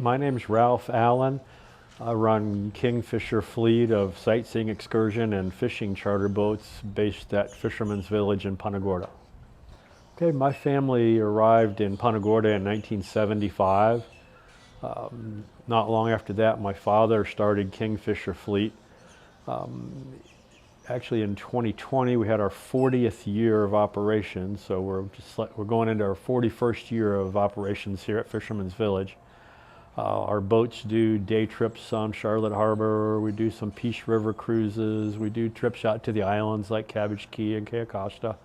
My name's Ralph Allen. I run Kingfisher Fleet of sightseeing, excursion, and fishing charter boats based at Fisherman's Village in Punta Gorda. Okay, my family arrived in Punta Gorda in 1975. Not long after that, my father started Kingfisher Fleet. Actually, in 2020, we had our 40th year of operations, so we're going into our 41st year of operations here at Fisherman's Village. Our boats do day trips on Charlotte Harbor. We do some Peace River cruises. We do trips out to the islands like Cabbage Key and Cayo Costa.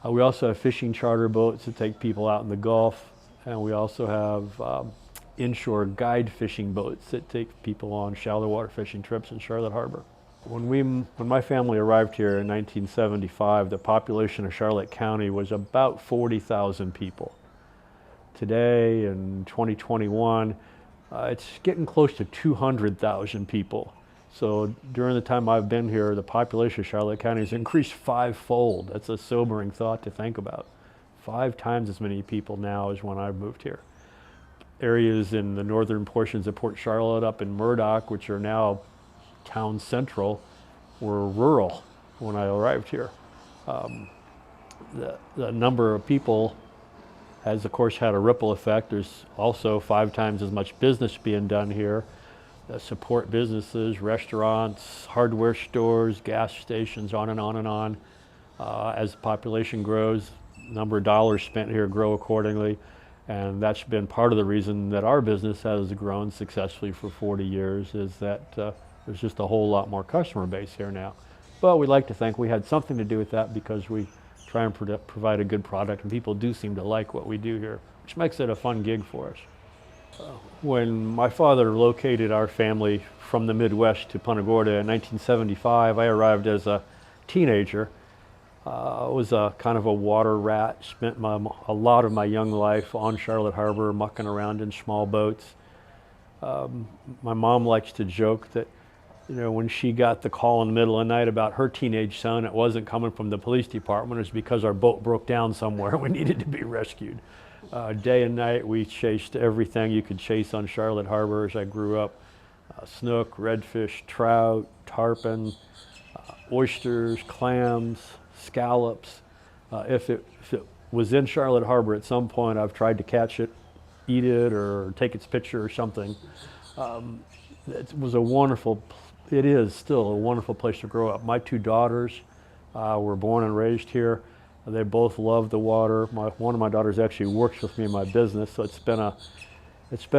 We also have fishing charter boats that take people out in the Gulf, and we also have inshore guide fishing boats that take people on shallow water fishing trips in Charlotte Harbor. When my family arrived here in 1975, the population of Charlotte County was about 40,000 people. Today, in 2021, it's getting close to 200,000 people. So during the time I've been here, the population of Charlotte County has increased fivefold. That's a sobering thought to think about. 5 times as many people now as when I moved here. Areas in the northern portions of Port Charlotte up in Murdoch, which are now town central, were rural when I arrived here. The number of people has of course had a ripple effect. There's also 5 times as much business being done here that support businesses, restaurants, hardware stores, gas stations, on and on and on. As the population grows, the number of dollars spent here grow accordingly, and that's been part of the reason that our business has grown successfully for 40 years, is that there's just a whole lot more customer base here now. But we like to think we had something to do with that, because we try and provide a good product, and people do seem to like what we do here, which makes it a fun gig for us. When my father located our family from the Midwest to Punta Gorda in 1975, I arrived as a teenager. I was a kind of a water rat, spent a lot of my young life on Charlotte Harbor, mucking around in small boats. My mom likes to joke that, you know, when she got the call in the middle of the night about her teenage son, it wasn't coming from the police department. It was because our boat broke down somewhere. We needed to be rescued. Day and night, we chased everything you could chase on Charlotte Harbor as I grew up. Snook, redfish, trout, tarpon, oysters, clams, scallops. If it was in Charlotte Harbor at some point, I've tried to catch it, eat it, or take its picture or something. It was a wonderful, it is still a wonderful place to grow up. My 2 daughters were born and raised here. They both love the water. One of my daughters actually works with me in my business, so it's been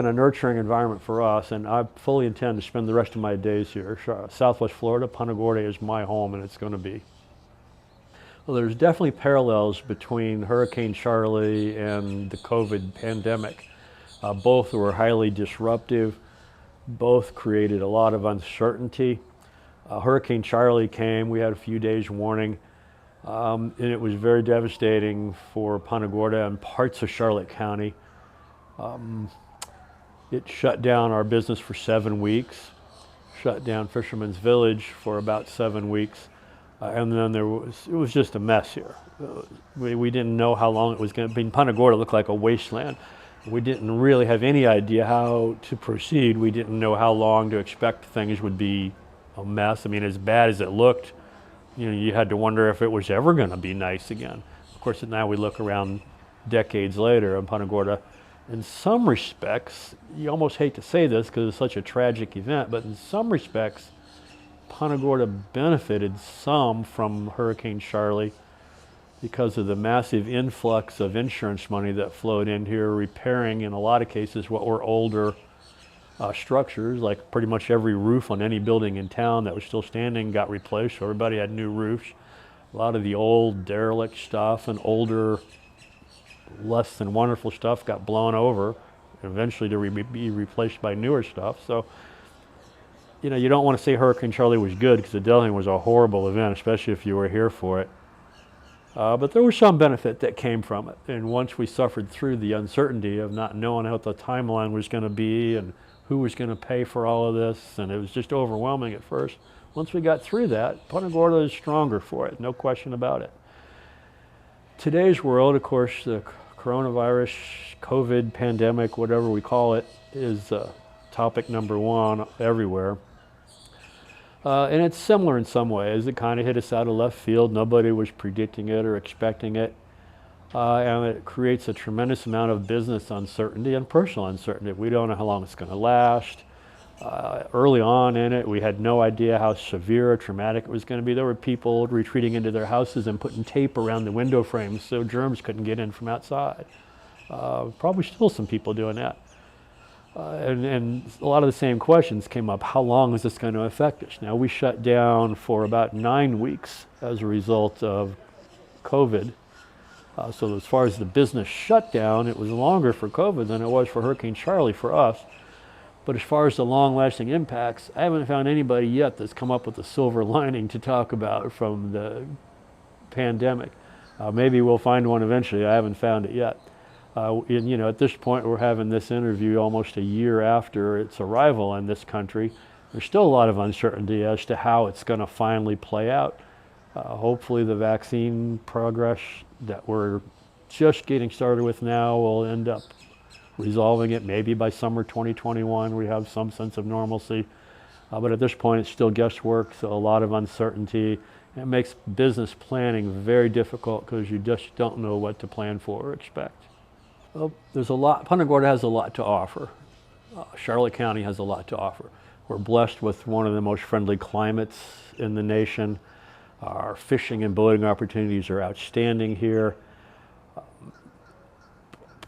a nurturing environment for us, and I fully intend to spend the rest of my days here. Southwest Florida, Punta Gorda is my home, and it's going to be. Well, there's definitely parallels between Hurricane Charley and the COVID pandemic. Both were highly disruptive. Both created a lot of uncertainty. Hurricane Charley came, we had a few days warning, and it was very devastating for Punta Gorda and parts of Charlotte County. It shut down our business for 7 weeks, shut down Fisherman's Village for about 7 weeks, and then it was just a mess here. We didn't know how long it was going to be. Punta Gorda looked like a wasteland. We didn't really have any idea how to proceed. We didn't know how long to expect things would be a mess. I mean, as bad as it looked, you know, you had to wonder if it was ever going to be nice again. Of course, now we look around decades later in Punta Gorda. In some respects, you almost hate to say this because it's such a tragic event, but in some respects, Punta Gorda benefited some from Hurricane Charley because of the massive influx of insurance money that flowed in here, repairing, in a lot of cases, what were older structures. Like pretty much every roof on any building in town that was still standing got replaced, so everybody had new roofs. A lot of the old derelict stuff and older, less than wonderful stuff got blown over, eventually to be replaced by newer stuff. So, you know, you don't want to say Hurricane Charley was good, because it definitely was a horrible event, especially if you were here for it. But there was some benefit that came from it. And once we suffered through the uncertainty of not knowing what the timeline was going to be and who was going to pay for all of this, and it was just overwhelming at first. Once we got through that, Punta Gorda is stronger for it, no question about it. Today's world, of course, the coronavirus, COVID pandemic, whatever we call it, is topic number one everywhere. And it's similar in some ways. It kind of hit us out of left field. Nobody was predicting it or expecting it. And it creates a tremendous amount of business uncertainty and personal uncertainty. We don't know how long it's going to last. Early on in it, we had no idea how severe or traumatic it was going to be. There were people retreating into their houses and putting tape around the window frames so germs couldn't get in from outside. Probably still some people doing that. And a lot of the same questions came up. How long is this going to affect us? Now, we shut down for about 9 weeks as a result of COVID. So as far as the business shutdown, it was longer for COVID than it was for Hurricane Charley for us. But as far as the long-lasting impacts, I haven't found anybody yet that's come up with a silver lining to talk about from the pandemic. Maybe we'll find one eventually. I haven't found it yet. And, at this point, we're having this interview almost a year after its arrival in this country. There's still a lot of uncertainty as to how it's going to finally play out. Hopefully the vaccine progress that we're just getting started with now will end up resolving it. Maybe by summer 2021 we have some sense of normalcy. But at this point it's still guesswork, so a lot of uncertainty. It makes business planning very difficult because you just don't know what to plan for or expect. Well, there's a lot. Punta Gorda has a lot to offer. Charlotte County has a lot to offer. We're blessed with one of the most friendly climates in the nation. Our fishing and boating opportunities are outstanding here.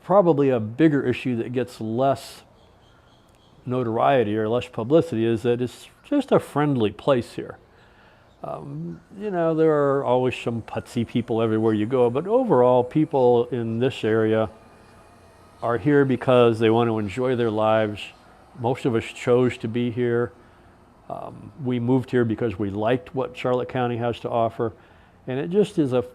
Probably a bigger issue that gets less notoriety or less publicity is that it's just a friendly place here. There are always some putsy people everywhere you go, but overall people in this area are here because they want to enjoy their lives. Most of us chose to be here. We moved here because we liked what Charlotte County has to offer, and it just is a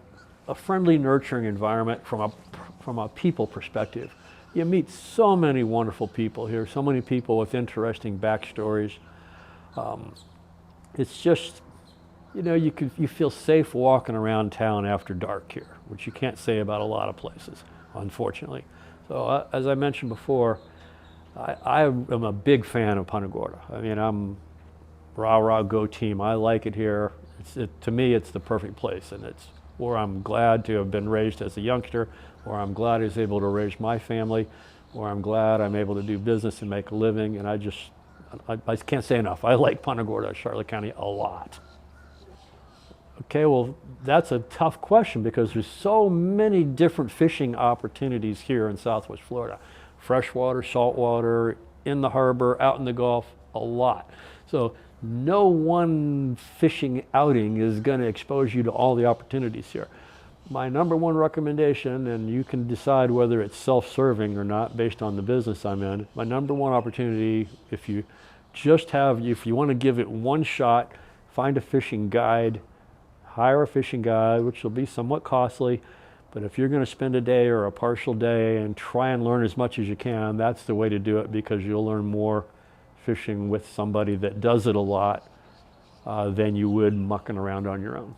friendly, nurturing environment from a people perspective. You meet so many wonderful people here, so many people with interesting backstories. It's just, you feel safe walking around town after dark here, which you can't say about a lot of places, unfortunately. So as I mentioned before, I am a big fan of Punta Gorda. I mean, I'm rah, go team. I like it here. To me, it's the perfect place, and it's where I'm glad to have been raised as a youngster, where I'm glad I was able to raise my family, where I'm glad I'm able to do business and make a living, and I can't say enough. I like Punta Gorda, Charlotte County, a lot. Okay, well, that's a tough question because there's so many different fishing opportunities here in Southwest Florida. Freshwater, saltwater, in the harbor, out in the Gulf, a lot. So no one fishing outing is going to expose you to all the opportunities here. My number one recommendation, and you can decide whether it's self-serving or not based on the business I'm in, my number one opportunity, if you want to give it one shot, find a fishing guide, hire a fishing guide, which will be somewhat costly, but if you're going to spend a day or a partial day and try and learn as much as you can, that's the way to do it because you'll learn more fishing with somebody that does it a lot than you would mucking around on your own.